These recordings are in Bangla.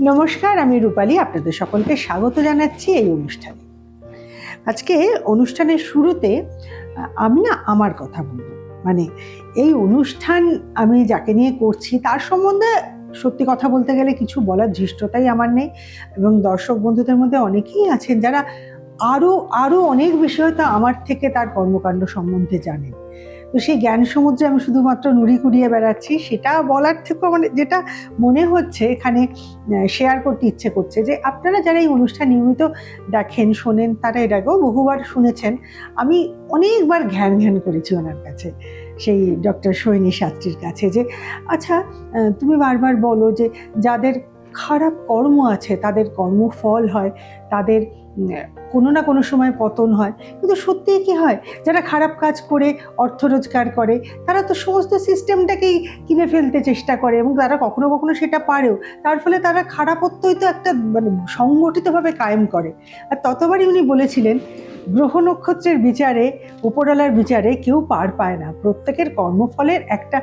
নমস্কার, আমি রূপালী। আপনাদের সকলকে স্বাগত জানাচ্ছি এই অনুষ্ঠানে। আজকে অনুষ্ঠানের শুরুতে আমি আমার কথা বলবো। মানে এই অনুষ্ঠান আমি যাকে নিয়ে করছি তার সম্বন্ধে সত্যি কথা বলতে গেলে কিছু বলার ধৃষ্টতাই আমার নেই, এবং দর্শক বন্ধুদের মধ্যে অনেকেই আছেন যারা আরো অনেক বিষয় তো আমার থেকে তার কর্মকাণ্ড সম্বন্ধে জানেন। তো সেই জ্ঞান সমুদ্রে আমি শুধুমাত্র নুড়ি কুড়িয়ে বেড়াচ্ছি, সেটা বলার থেকেও মানে যেটা মনে হচ্ছে এখানে শেয়ার করতে ইচ্ছে করছে যে আপনারা যারা এই অনুষ্ঠান নিয়মিত দেখেন শোনেন তারা এর আগেও বহুবার শুনেছেন। আমি অনেকবার ঘ্যান করেছি ওনার কাছে, সেই ডক্টর সোহিনী শাস্ত্রীর কাছে, যে আচ্ছা তুমি বারবার বলো যে যাদের খারাপ কর্ম আছে তাদের কর্মফল হয়, তাদের কোনো না কোনো সময় পতন হয়, কিন্তু সত্যিই কি হয় যারা খারাপ কাজ করে অর্থ রোজগার করে তারা তো সমস্ত সিস্টেমটাকেই কিনে ফেলতে চেষ্টা করে, এবং তারা কখনো কখনো সেটা পারেও, তার ফলে তারা খারাপত্বই তো একটা মানে সংগঠিতভাবে কায়েম করে। আর ততবারই উনি বলেছিলেন গ্রহ নক্ষত্রের বিচারে, উপরওয়ালার বিচারে কেউ পার পায় না। প্রত্যেকের কর্মফলের একটা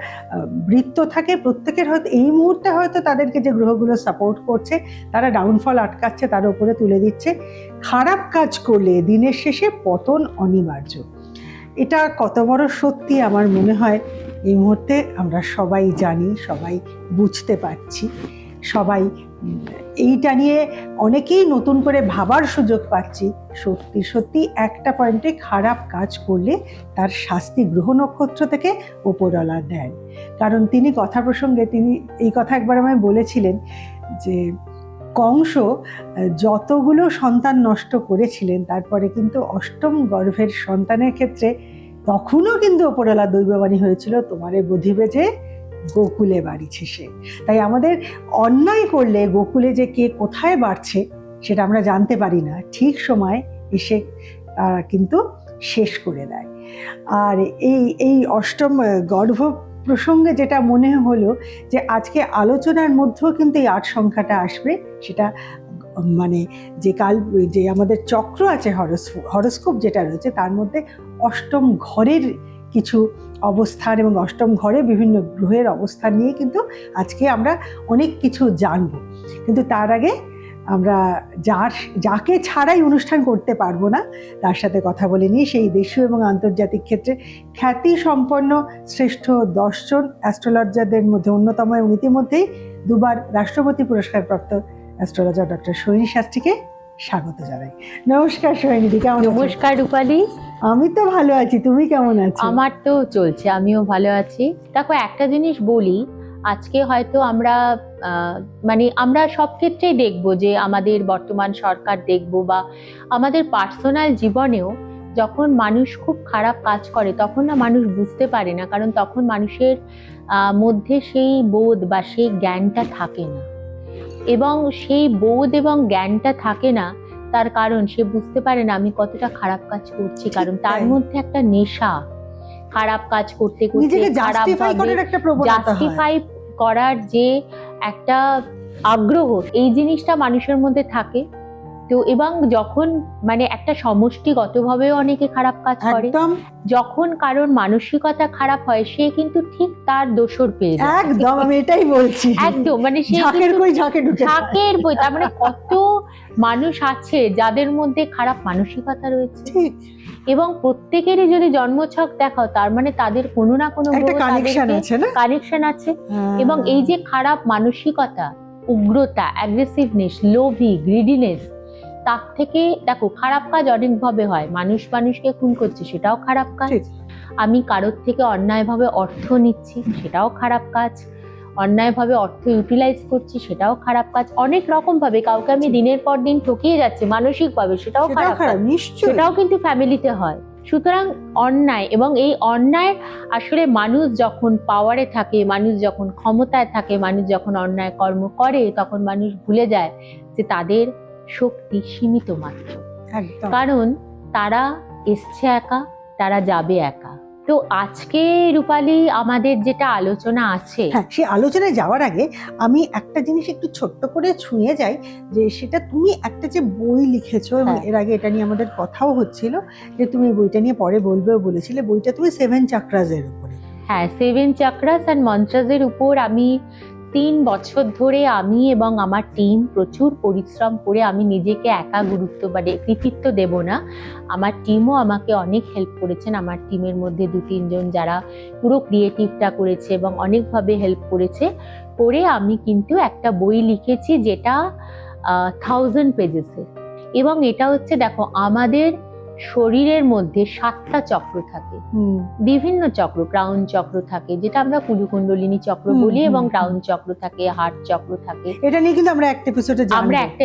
বৃত্ত থাকে, প্রত্যেকের হয়তো এই মুহূর্তে হয়তো তাদেরকে যে গ্রহগুলো সাপোর্ট করছে তারা ডাউনফল আটকাচ্ছে, তার উপরে তুলে দিচ্ছে। খারাপ কাজ করলে দিনের শেষে পতন অনিবার্য। এটা কত বড় সত্যি আমার মনে হয় এই মুহূর্তে আমরা সবাই জানি, সবাই বুঝতে পারছি, সবাই এইটা নিয়ে অনেকেই নতুন করে ভাবার সুযোগ পাচ্ছি। সত্যি সত্যি একটা পয়েন্টে খারাপ কাজ করলে তার শাস্তি গ্রহ নক্ষত্র থেকে উপরওয়ালা দেন। কারণ তিনি কথা প্রসঙ্গে তিনি এই কথা একবার আমায় বলেছিলেন যে কংস যতগুলো সন্তান নষ্ট করেছিলেন তারপরে কিন্তু অষ্টম গর্ভের সন্তানের ক্ষেত্রে তখনও কিন্তু উপরওয়ালা দৈববাণী হয়েছিল, তোমারে বধিবে যে গোকুলে বাড়িছে সে। তাই আমাদের অন্যায় করলে গোকুলে যে কে কোথায় বাড়ছে সেটা আমরা জানতে পারি না, ঠিক সময় এসে তারা কিন্তু শেষ করে দেয়। আর এই অষ্টম গর্ভ প্রসঙ্গে যেটা মনে হলো যে আজকে আলোচনার মধ্যেও কিন্তু এই ৮ সংখ্যাটা আসবে। সেটা মানে যে আমাদের চক্র আছে, হরোস্কোপ যেটা রয়েছে তার মধ্যে অষ্টম ঘরের কিছু অবস্থান এবং অষ্টম ঘরে বিভিন্ন গ্রহের অবস্থান নিয়ে কিন্তু আজকে আমরা অনেক কিছু জানব। কিন্তু তার আগে আমরা যাকে ছাড়াই অনুষ্ঠান করতে পারবো না তার সাথে কথা বলে নিই। সেই দেশীয় এবং আন্তর্জাতিক ক্ষেত্রে খ্যাতি সম্পন্ন শ্রেষ্ঠ 10 জন অ্যাস্ট্রোলজারদের মধ্যে অন্যতম, এবং ইতিমধ্যেই দুবার রাষ্ট্রপতি পুরস্কারপ্রাপ্ত অ্যাস্ট্রোলজার ডক্টর সোহিনী শাস্ত্রীকে স্বাগত জানাই। নমস্কার সোহিনীদি, কেমন? নমস্কার রূপালী। আমি তো ভালো আছি, তুমি কেমন আছো? আমার তো চলছে, আমিও ভালো আছি। দেখো, একটা জিনিস বলি, আজকে হয়তো আমরা আমরা সব ক্ষেত্রেই দেখবো যে আমাদের বর্তমান সরকার দেখবো বা আমাদের পার্সোনাল জীবনেও যখন মানুষ খুব খারাপ কাজ করে তখন না মানুষ বুঝতে পারে না, কারণ তখন মানুষের মধ্যে সেই বোধ বা সেই জ্ঞানটা থাকে না। এবং সেই বোধ এবং জ্ঞানটা থাকে না তার কারণ সে বুঝতে পারে না আমি কতটা খারাপ কাজ করছি, কারণ তার মধ্যে একটা নেশা, খারাপ কাজ করতে করতে জাস্টিফাই করার যে একটা আগ্রহ, এই জিনিসটা মানুষের মধ্যে থাকে। তো এবং যখন একটা সমষ্টিগতভাবেও অনেকে খারাপ কাজ করে, যখন কারোর মানসিকতা খারাপ হয় সে কিন্তু ঠিক তার দোষর পেয়ে যায়। একদম, আমি এটাই বলছি, একদম সে ঝাঁকের বই। তার কত মানুষ আছে যাদের মধ্যে খারাপ মানসিকতা রয়েছে, এবং প্রত্যেকেরই যদি জন্মছক দেখাও তার তাদের কোনো না কোনো কানেকশন আছে। এবং এই যে খারাপ মানসিকতা, উগ্রতা, অ্যাগ্রেসিভনেস, লোভী, গ্রিডিনেস, তার থেকে দেখো খারাপ কাজ অনেকভাবে হয়। মানুষকে খুন করছে, সেটাও খারাপ কাজ। আমি কারোর থেকে অন্যায়ভাবে অর্থ নিচ্ছি, সেটাও খারাপ কাজ। অন্যায়ভাবে অর্থ ইউটিলাইজ করছি, সেটাও খারাপ কাজ। অনেক রকম ভাবে কাউকে আমি দিনের পর দিন ঠকিয়ে যাচ্ছি মানসিকভাবে, সেটাও খারাপ কাজ। সেটাও কিন্তু ফ্যামিলিতে হয়। সুতরাং অন্যায়, এবং এই অন্যায় আসলে মানুষ যখন পাওয়ারে থাকে, মানুষ যখন ক্ষমতায় থাকে, মানুষ যখন অন্যায় কর্ম করে তখন মানুষ ভুলে যায় যে তাদের শক্তি সীমিত মাত্র। কারণ তারা এসছে একা, তারা যাবে একা। তো আজকে রূপালী আমাদের যেটা আলোচনা আছে, সেই আলোচনায় যাওয়ার আগে আমি একটা জিনিস একটু ছোট্ট করে ছুঁয়ে যাই, যে সেটা তুমি একটা যে বই লিখেছো, এবং এর আগে এটা নিয়ে আমাদের কথাও হচ্ছিল যে তুমি বইটা নিয়ে পরে বলবেও বলেছিলে। বইটা তুমি 7 চাকরাস এর উপরে। হ্যাঁ, 7 চাকরাস অ্যান্ড মন্ত্রাসের উপর আমি 3 বছর ধরে আমি এবং আমার টিম প্রচুর পরিশ্রম করে, আমি নিজেকে একা গুরুত্ব বা কৃতিত্ব দেব না, আমার টিমও আমাকে অনেক হেল্প করেছেন। আমার টিমের মধ্যে 2-3 জন যারা পুরো ক্রিয়েটিভটা করেছে এবং অনেকভাবে হেল্প করেছে, করে আমি কিন্তু একটা বই লিখেছি যেটা 1000 পেজেসের। এবং এটা হচ্ছে, দেখো, আমাদের শরীরের মধ্যে 7টা চক্র থাকে, বিভিন্ন চক্র, ক্রাউন চক্র থাকে যেটা আমরা কুলুকুণ্ডলিনী চক্র বলি, এবং ক্রাউন চক্র থাকে, হার্ট চক্র থাকে। এটা নিয়ে কিন্তু আমরা একটা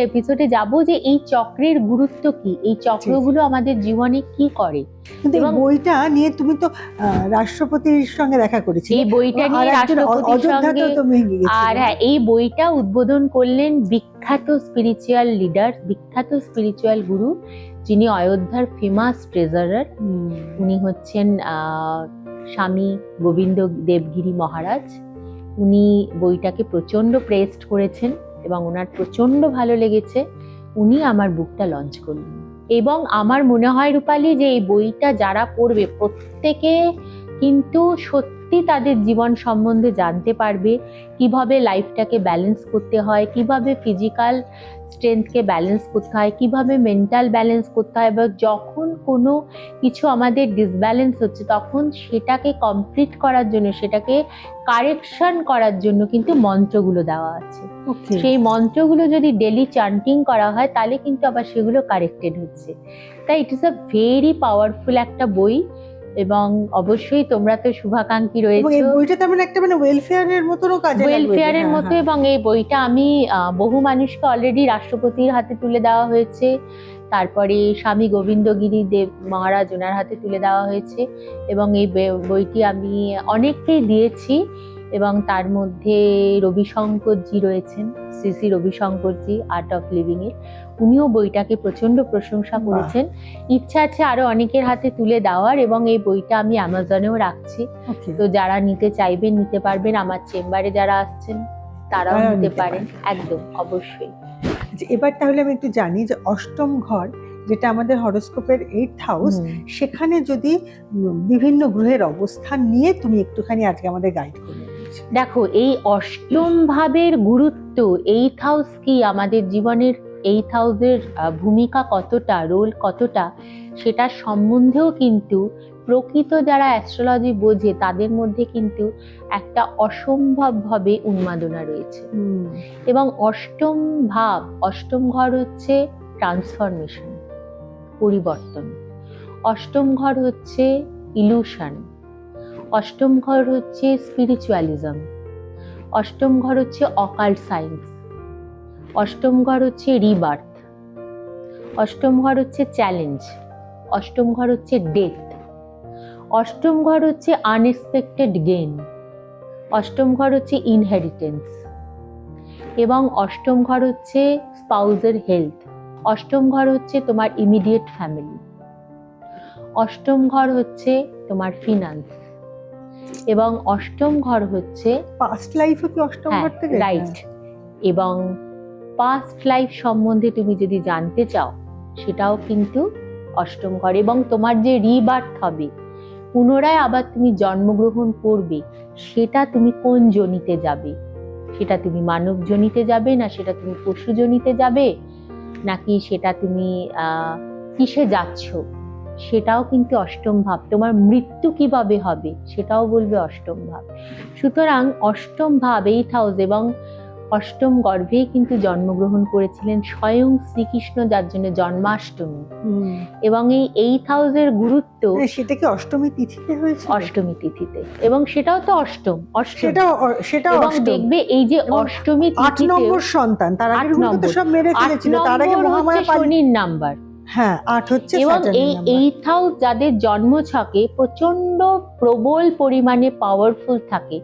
এপিসোডে যাব যে এই চক্রের গুরুত্ব কি, এই চক্রগুলো আমাদের জীবনে কি করে। কিন্তু এই বইটা নিয়ে তুমি তো রাষ্ট্রপতির সঙ্গে দেখা করেছিলে, এই বইটা নিয়ে রাষ্ট্রপতির সঙ্গে, আর হ্যাঁ, এই বইটা উদ্বোধন করলেন বিখ্যাত স্পিরিচুয়াল লিডার, বিখ্যাত স্পিরিচুয়াল গুরু, যিনি অযোধ্যার ফেমাস ট্রেজারার। উনি হচ্ছেন স্বামী গোবিন্দ দেবগিরি মহারাজ। উনি বইটাকে প্রচন্ড প্রেজড করেছেন এবং ওনার প্রচন্ড ভালো লেগেছে। উনি আমার বুকটা লঞ্চ করলেন, এবং আমার মনে হয় রূপালী যে এই বইটা যারা পড়বে প্রত্যেকে কিন্তু সত্যি তাদের জীবন সম্বন্ধে জানতে পারবে, কিভাবে লাইফটাকে ব্যালেন্স করতে হয়, কিভাবে ফিজিক্যাল স্ট্রেংথকে ব্যালেন্স করতে হয়, কিভাবে মেন্টাল ব্যালেন্স করতে হয়, এবং যখন কোনো কিছু আমাদের ডিসব্যালেন্স হচ্ছে তখন সেটাকে কমপ্লিট করার জন্য, সেটাকে কারেকশন করার জন্য কিন্তু মন্ত্রগুলো দেওয়া আছে। সেই মন্ত্রগুলো যদি ডেলি চ্যান্টিং করা হয় তাহলে কিন্তু আবার সেগুলো কারেক্টেড হচ্ছে। তাই it is a very powerful একটা বই, এবং অবশ্যই তোমরা তো শুভাকাঙ্ক্ষী রয়েছে। এই বইটা তেমন একটা মানে ওয়েলফেয়ারের মতনও কাজে লাগবে, ওয়েলফেয়ারের মতো। এবং এই বইটা আমি বহু মানুষকে অলরেডি রাষ্ট্রপতির হাতে তুলে দেওয়া হয়েছে, তারপরে স্বামী গোবিন্দগিরি দেব মহারাজ ওনার হাতে তুলে দেওয়া হয়েছে, এবং এই বইটি আমি অনেককেই দিয়েছি। এবং তার মধ্যে রবিশঙ্করজি রয়েছেন, শ্রী রবিশঙ্করজি, আর্ট অফ লিভিং এর, উনিও বইটাকে প্রচন্ড প্রশংসা করেছেন। ইচ্ছা আছে আরো অনেকের হাতে তুলে দেওয়ার, এবং এই বইটা আমি অ্যামাজনেও রাখছি। তো যারা নিতে চাইবেন নিতে পারবেন, আমার চেম্বারে যারা আসছেন তারাও নিতে পারেন, একদম অবশ্যই। এবার তাহলে আমি একটু জানি যে অষ্টম ঘর, যেটা আমাদের হরোস্কোপের 8th হাউস, সেখানে যদি বিভিন্ন গ্রহের অবস্থান নিয়ে তুমি একটুখানি আজকে আমাদের গাইড করবে। দেখো, এই অষ্টম ভাবের গুরুত্ব, 8th হাউস কি আমাদের জীবনের, 8th হাউসের ভূমিকা কতটা, রোল কতটা, সেটার সম্বন্ধেও কিন্তু প্রকৃত যারা অ্যাস্ট্রোলজি বোঝে তাদের মধ্যে কিন্তু একটা অসম্ভবভাবে উন্মাদনা রয়েছে। এবং অষ্টম ভাব, অষ্টম ঘর হচ্ছে ট্রান্সফরমেশন, পরিবর্তন। অষ্টম ঘর হচ্ছে ইলুশন। অষ্টম ঘর হচ্ছে স্পিরিচুয়ালিজম। অষ্টম ঘর হচ্ছে অকাল্ট সায়েন্স। অষ্টম ঘর হচ্ছে রিবার্থ। অষ্টম ঘর হচ্ছে চ্যালেঞ্জ। অষ্টম ঘর হচ্ছে ডেথ। অষ্টম ঘর হচ্ছে আনএক্সপেক্টেড গেইন। অষ্টম ঘর হচ্ছে ইনহেরিটেন্স। এবং অষ্টম ঘর হচ্ছে স্পাউজের হেলথ। অষ্টম ঘর হচ্ছে তোমার ইমিডিয়েট ফ্যামিলি। অষ্টম ঘর হচ্ছে তোমার ফিনান্স। এবং অষ্টম ঘর হচ্ছে পাস্ট লাইফও কি অষ্টম ঘর থেকে? রাইট। এবং পাস্ট লাইফ সম্বন্ধে তুমি যদি জানতে চাও সেটাও কিন্তু অষ্টম ঘর। এবং তোমার যে রিবার্থ হবে, পুনরায় আবার তুমি জন্মগ্রহণ করবে, সেটা তুমি কোন জনিতে যাবে, সেটা তুমি মানব জনিতে যাবে, না সেটা তুমি পশু জনিতে যাবে, নাকি সেটা তুমি কিসে যাচ্ছ, সেটাও কিন্তু অষ্টম ভাব। তোমার মৃত্যু কিভাবে হবে সেটাও বলবে অষ্টম ভাব। সুতরাং অষ্টম ভাব, 8th হাউস, এবং অষ্টম গর্ভে কিন্তু জন্মগ্রহণ করেছিলেন স্বয়ং শ্রীকৃষ্ণ, যার জন্য জন্মাষ্টমী। এবং এই 8th হাউসের গুরুত্ব, সেটা কি অষ্টমী তিথিতে হয়েছে? অষ্টমী তিথিতে, এবং সেটাও তো অষ্টম। সেটা এবং দেখবে এই যে অষ্টমী তিথিতে 8 নম্বর সন্তান, তার আগে তো সব মেরে ফেলেছিল, তার আগে মহামায়া শনির নাম্বার। হ্যাঁ, 8 হচ্ছে। এবং এই 8th হাউস যাদের জন্মছকে প্রচন্ড প্রবল পরিমাণে পাওয়ারফুল থাকে,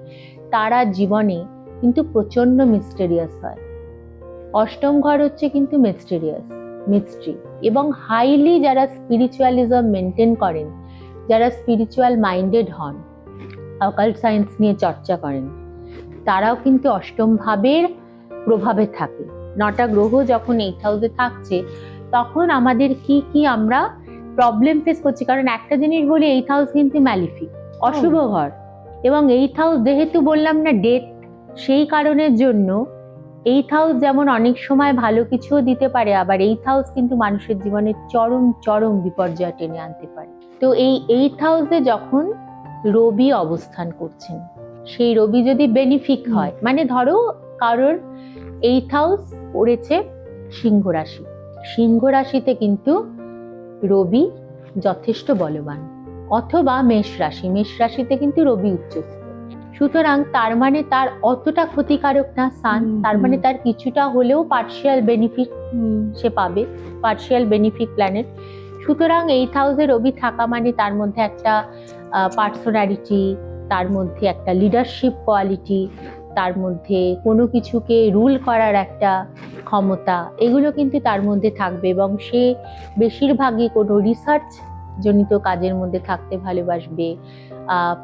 তারা জীবনে কিন্তু প্রচন্ড মিস্টেরিয়াস হয়। অষ্টম ঘর হচ্ছে কিন্তু মিস্ট্রি। এবং হাইলি যারা স্পিরিচুয়ালিজম মেনটেন করেন, যারা স্পিরিচুয়াল মাইন্ডেড হন, অকাল্ট সায়েন্স নিয়ে চর্চা করেন, তারাও কিন্তু অষ্টম ভাবের প্রভাবে থাকে। 9টা গ্রহ যখন 8th হাউসে থাকছে, তখন আমাদের কি কি আমরা প্রবলেম ফেস করছি। কারণ একটা জিনিস বলি, 8th হাউস কিন্তু ম্যালিফিক, অশুভ ঘর। এবং 8th হাউস যেহেতু বললাম না, ডেথ, সেই কারণের জন্য 8th হাউস যেমন অনেক সময় ভালো কিছুও দিতে পারে, আবার 8th হাউস কিন্তু মানুষের জীবনে চরম চরম বিপর্যয় টেনে আনতে পারে। তো এই 8th হাউসে যখন রবি অবস্থান করছেন, সেই রবি যদি বেনিফিক হয়, মানে ধরো কারোর 8th হাউস পড়েছে সিংহ রাশি, সিংহ রাশিতে কিন্তু রবি যথেষ্ট বলবান, অথবা মেষ রাশি, মেষ রাশিতে কিন্তু রবি উচ্চস্থ, সুতরাং তার মানে তার অতটা ক্ষতিকারক না সান, তার মানে তার কিছুটা হলেও পার্শিয়াল বেনিফিট সে পাবে, পার্শিয়াল বেনিফিট প্ল্যানেট। সুতরাং 8th হাউসে রবি থাকা মানে তার মধ্যে একটা পার্সোনালিটি, তার মধ্যে একটা লিডারশিপ কোয়ালিটি, তার মধ্যে কোনো কিছুকে রুল করার একটা ক্ষমতা, এগুলো কিন্তু তার মধ্যে থাকবে, এবং সে বেশিরভাগই কোনো রিসার্চ জনিত কাজের মধ্যে থাকতে ভালোবাসবে,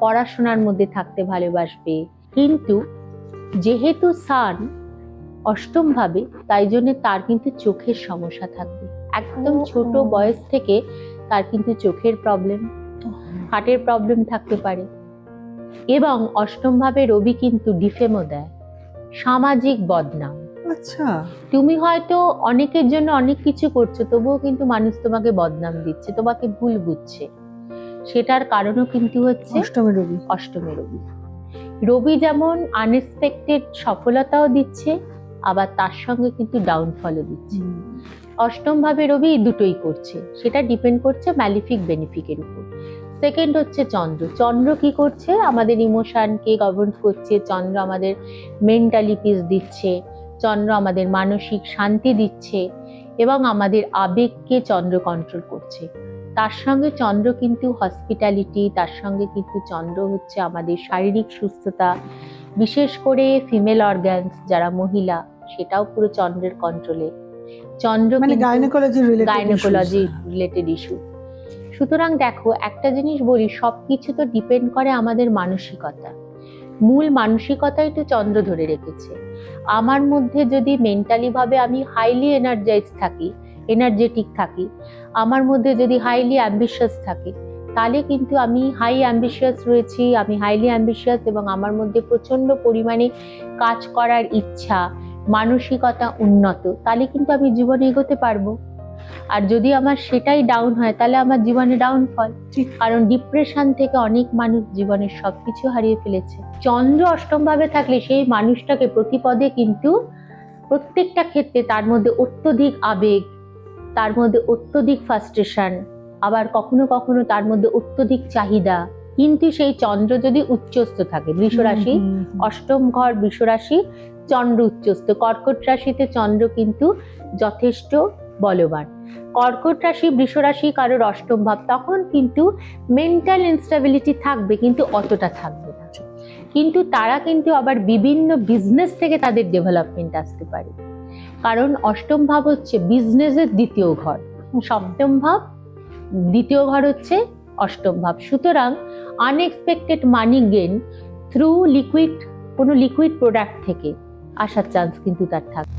পড়াশোনার মধ্যে থাকতে ভালোবাসবে। কিন্তু যেহেতু সান অষ্টম ভাবে, তাই জন্য তার কিন্তু চোখের সমস্যা থাকবে, একদম ছোট বয়স থেকে তার কিন্তু চোখের প্রবলেম, হার্টের প্রবলেম থাকতে পারে। এবং অষ্টম ভাবে রবি কিন্তু ডিফেমও দেয়, সামাজিক বদনাম। আচ্ছা, তুমি হয়তো অনেকের জন্য অনেক কিছু করছো, তবুও কিন্তু মানুষ তোমাকে বদনাম দিচ্ছে, তোমাকে ভুল বুঝছে, সেটার কারণও কিন্তু হচ্ছে অষ্টমে রবি। অষ্টমে রবি। রবি যেমন আনএক্সপেক্টেড সফলতাও দিচ্ছে, আবার তার সঙ্গে কিন্তু ডাউনফলও দিচ্ছে। অষ্টম ভাবে রবি দুটোই করছে, সেটা ডিপেন্ড করছে ম্যালিফিক বেনিফিকের উপর। সেকেন্ড হচ্ছে চন্দ্র, চন্দ্র কি করছে, আমাদের ইমোশনকে গভর্ন করছে, চন্দ্র আমাদের মেন্টালি পিস দিচ্ছে, চন্দ্র আমাদের মানসিক শান্তি দিচ্ছে, এবং আমাদের আবেগকে চন্দ্র কন্ট্রোল করছে। তার সঙ্গে চন্দ্র কিন্তু হসপিটালিটি, তার সঙ্গে কিন্তু চন্দ্র হচ্ছে আমাদের শারীরিক সুস্থতা, বিশেষ করে ফিমেল অর্গানস যারা মহিলা, সেটাও পুরো চন্দ্রের কন্ট্রোলে। চন্দ্র মানে গাইনোকোলজি রিলেটেড ইস্যু। সুতরাং দেখো, একটা জিনিস বলি, সবকিছু তো ডিপেন্ড করে আমাদের মানসিকতা, মূল মানসিকতাই তো চন্দ্র ধরে রেখেছে। আমার মধ্যে যদি মেন্টালি ভাবে আমি হাইলি এনার্জেটিক থাকি, আমার মধ্যে যদি হাইলি অ্যাম্বিশিয়াস থাকে, তাহলে কিন্তু আমি হাইলি অ্যাম্বিশিয়াস এবং আমার মধ্যে প্রচন্ড পরিমাণে কাজ করার ইচ্ছা, মানসিকতা উন্নত, তাহলে কিন্তু আমি জীবনে এগোতে পারবো। আর যদি আমার সেটাই ডাউন হয়, তাহলে আমার জীবনে ডাউনফল, কারণ ডিপ্রেশন থেকে অনেক মানুষ জীবনের সবকিছু হারিয়ে ফেলেছে। চন্দ্র অষ্টম ভাবে থাকলে সেই মানুষটাকে প্রতিপদে কিন্তু প্রত্যেকটা ক্ষেত্রে তার মধ্যে অত্যধিক আবেগ, তার মধ্যে অত্যধিক ফ্রাস্ট্রেশন, আবার কখনো কখনো তার মধ্যে অত্যধিক চাহিদা। কিন্তু সেই চন্দ্র যদি উচ্চস্থ থাকে, বৃষরাশি, অষ্টম ঘর বৃষরাশি, চন্দ্র উচ্চস্থ, কর্কট রাশিতে চন্দ্র কিন্তু যথেষ্ট বলবান। কর্কট রাশি, বৃষরাশি কারোর অষ্টম ভাব, তখন কিন্তু মেন্টাল ইনস্টেবিলিটি থাকবে, কিন্তু অতটা থাকবে না। কিন্তু তারা কিন্তু আবার বিভিন্ন বিজনেস থেকে তাদের ডেভেলপমেন্ট আসতে পারে, কারণ অষ্টম ভাব হচ্ছে বিজনেসের দ্বিতীয় ঘর, সপ্তম ভাব দ্বিতীয় ঘর হচ্ছে অষ্টম ভাব। সুতরাং আনএক্সপেক্টেড মানি গেইন থ্রু কোনো লিকুইড প্রোডাক্ট থেকে আসার চান্স কিন্তু তার থাকে।